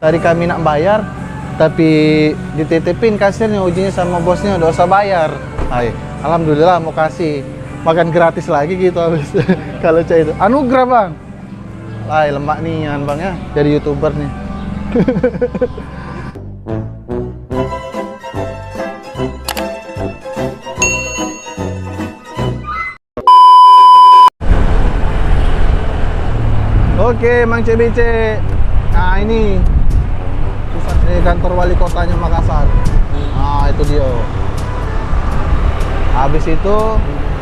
Tadi kami nak bayar, tapi dititipin kasirnya, ujinya sama bosnya udah usah bayar. Hai, alhamdulillah mau kasih makan gratis lagi gitu habis. Kalau cah itu anugerah bang. Hai, lemak nian bang ya, jadi youtuber nih. Oke, Mang CBC. Nah ini pusat kantor wali kotanya Makassar. Nah itu dia. Habis itu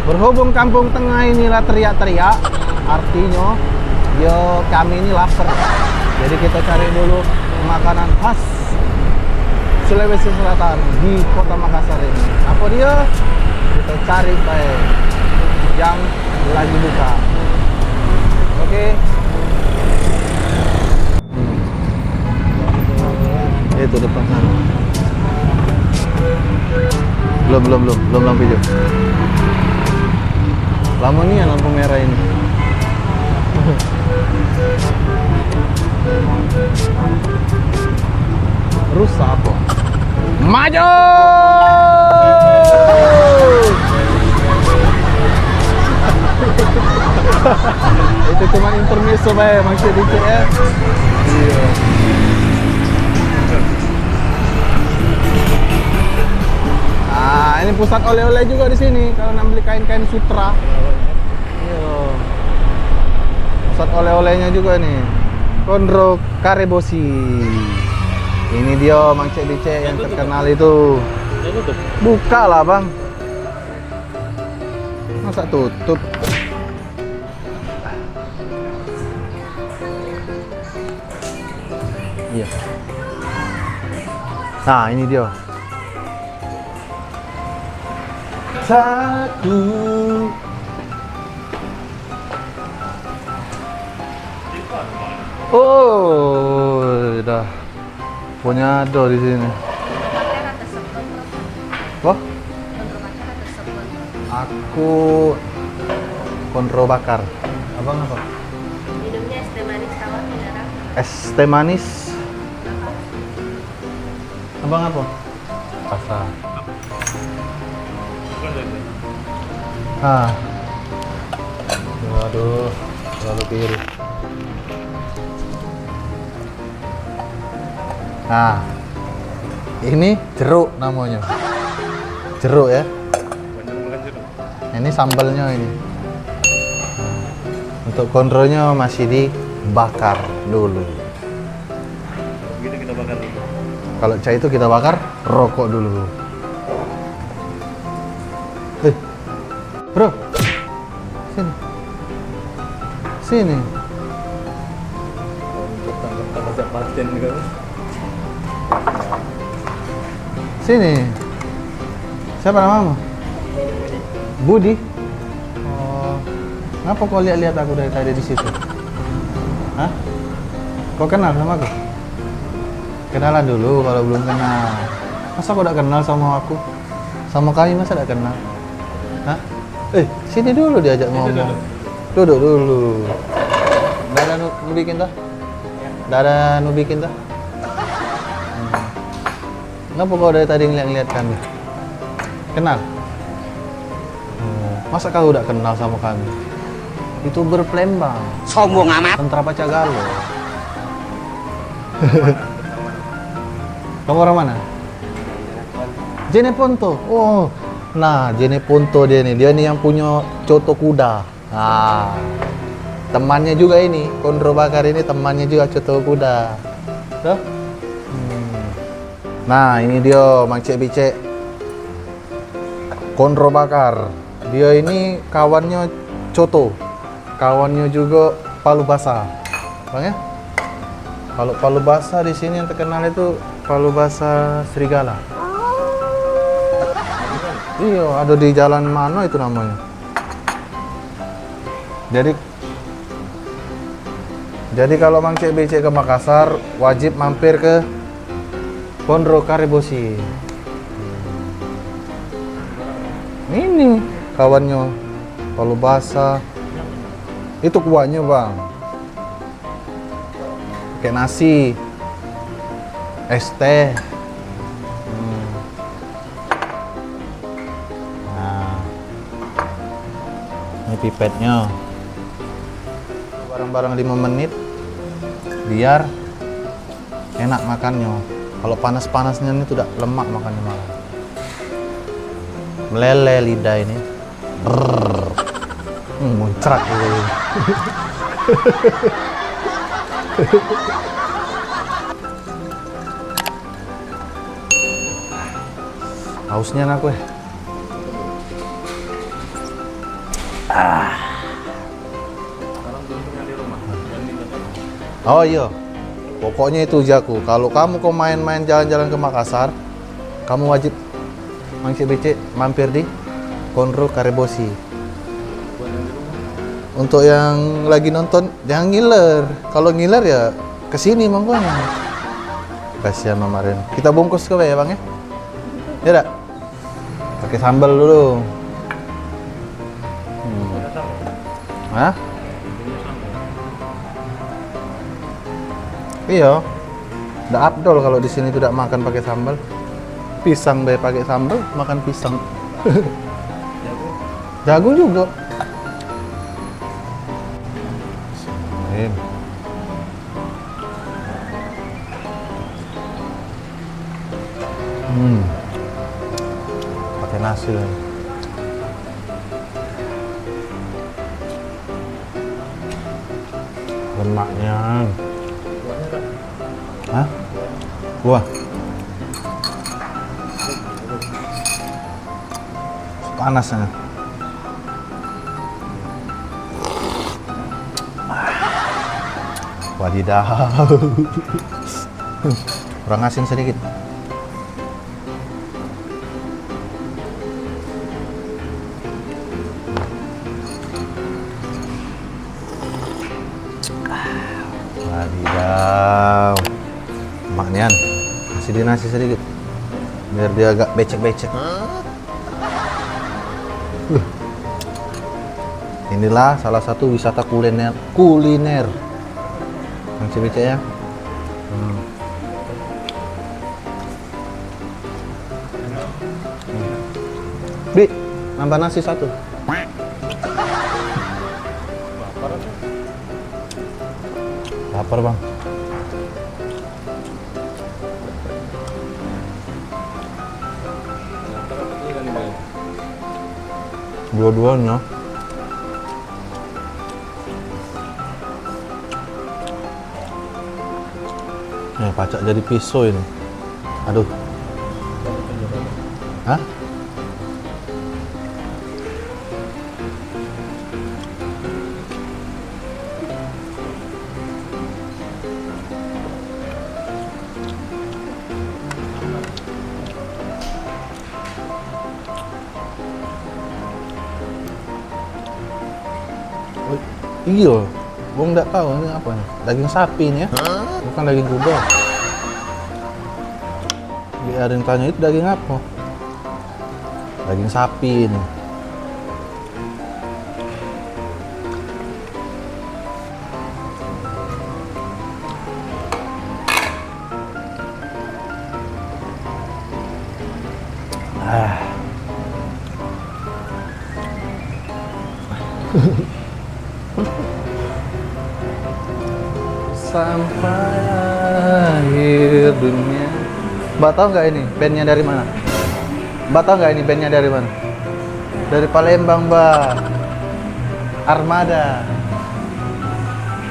berhubung kampung tengah inilah teriak-teriak, artinya yo kami ini lapar. Jadi kita cari dulu makanan khas Sulawesi Selatan di kota Makassar ini. Apa dia? Kita cari baik yang lagi buka. Oke. Itu depan sana. Belum lampu hijau. Lama nih ya lampu merah ini. Rusak apa? Maju! Itu cuma intermezzo ya, maksud dikit ya. Iya. Nah, ini pusat oleh-oleh juga di sini. Kalau nak beli kain-kain sutra. Iya. Pusat oleh-olehnya juga nih. Kondro Karebosi. Ini dia Mang Cek Bicek yang terkenal itu. Buka lah bang. Masa tutup? Iya. Nah ini dia. Satu. Oh, dah punya do di sini. Wah? Aku kontrol bakar. Abang apa? Minumnya es teh manis tawar mineral. Es teh manis. Abang apa? Rasa. Ah. Waduh, terlalu kiri. Nah, ini jeruk namanya. Jeruk ya. Ini sambalnya ini. Untuk kontrolnya masih dibakar dulu. Begitu kita bakar dulu. Kalau cai itu kita bakar, rokok dulu. Bro, sini. Sini. Tangkap paten gitu. Sini. Siapa namamu? Budi. Oh, ngapa kau lihat-lihat aku dari tadi di situ? Hah? Kau kenal sama aku? Kenalan dulu kalau belum kenal. Masa kau udah kenal sama aku? Sama kami masa udah kenal? Hah? Sini dulu diajak ngomong. Duduk dulu. Nggak ada nu bikin dah? Nggak ada nu bikin dah? Kenapa kau dari tadi ngeliat-ngeliat kami? Kenal? Masa kau udah kenal sama kami? Itu berpelembang. Sombong amat. Tentara Pacagalo. Kamu orang mana? Jeneponto. Oh, nah Jeneponto dia nih. Dia nih yang punya coto kuda. Nah, temannya juga ini. Kondro Bakar ini temannya juga coto kuda. Tuh. Nah, ini dia Mang Cek Bicek. Kondro Bakar. Dia ini kawannya coto. Kawannya juga palu basah. Bang ya? Kalau palu basah di sini yang terkenal itu palu basah serigala. Iya, ada di jalan mana itu namanya. Jadi kalau Mang Cek Bicek ke Makassar wajib mampir ke Kondro Karebosi. Ini kawannya palu basah. Itu kuahnya bang. Pakai nasi. es teh. Nah, ini pipetnya. Barang-barang 5 menit, biar enak makannya. Kalau panas-panasnya ini tidak lemak makannya malah. Meleleh lidah ini. Muncrat gitu. Hausnya aku ya. Sekarang belum punya di rumah. Dan di tempat. Oh iya. Pokoknya itu Jaku. Kalau kamu kau main-main jalan-jalan ke Makassar, kamu wajib Mang Cik mampir di Konro Karebosi. Buat yang di rumah. Untuk yang lagi nonton jangan ngiler. Kalau ngiler ya kesini makanya. Kasihan Mama Ren. Kita bungkus ke ya Bang ya? Ya dak? Pakai sambal dulu. Ada sambal. Hah? Punya sambal. Iya. Nggak abdol kalau di sini tidak makan pakai sambal. Pisang deh pakai sambal, makan pisang. Jago. Jagung juga. Bismillahirrahmanirrahim. Pakai nasi lah. Lemaknya. Buahnya tak. Hah? Buah. Panasnya. Wadidaw. Kurang asin sedikit. Wadidaw. Maknian. Kasih dia nasi sedikit. Biar dia agak becek-becek. Inilah salah satu wisata kuliner Mang Cik ya. Bi, nambah nasi satu. Lapar aja. Lapar Bang. Lapar apa tuh kan Bang? Dua-duanya. Pacak jadi pisau ini. Aduh. Hah? Oh, iya, gua nggak tahu ini apa nih. Daging sapi ini ya, bukan daging kuda. Biarin tanya itu daging apa? Daging sapi ini. Sampai akhir dunia. Mbak tahu nggak ini bandnya dari mana? Mbak tahu nggak ini bandnya dari mana? Dari Palembang, Mbak. Armada.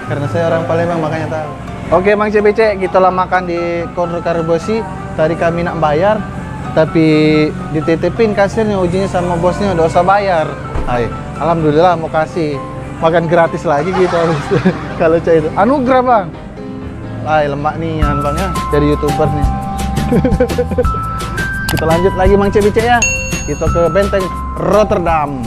Karena saya orang Palembang makanya tahu. Oke, Mang CBC, kita lah makan di Konro Karebosi. Tadi kami nak bayar, tapi dititipin kasirnya ujinya sama bosnya udah usah bayar. Hai, alhamdulillah mau kasih makan gratis lagi gitu kalau cah itu. Anugerah Bang. Hai, lemak nih Bang ya dari YouTuber nih. Kita lanjut lagi Mang CBC ya. Kita ke Benteng Rotterdam.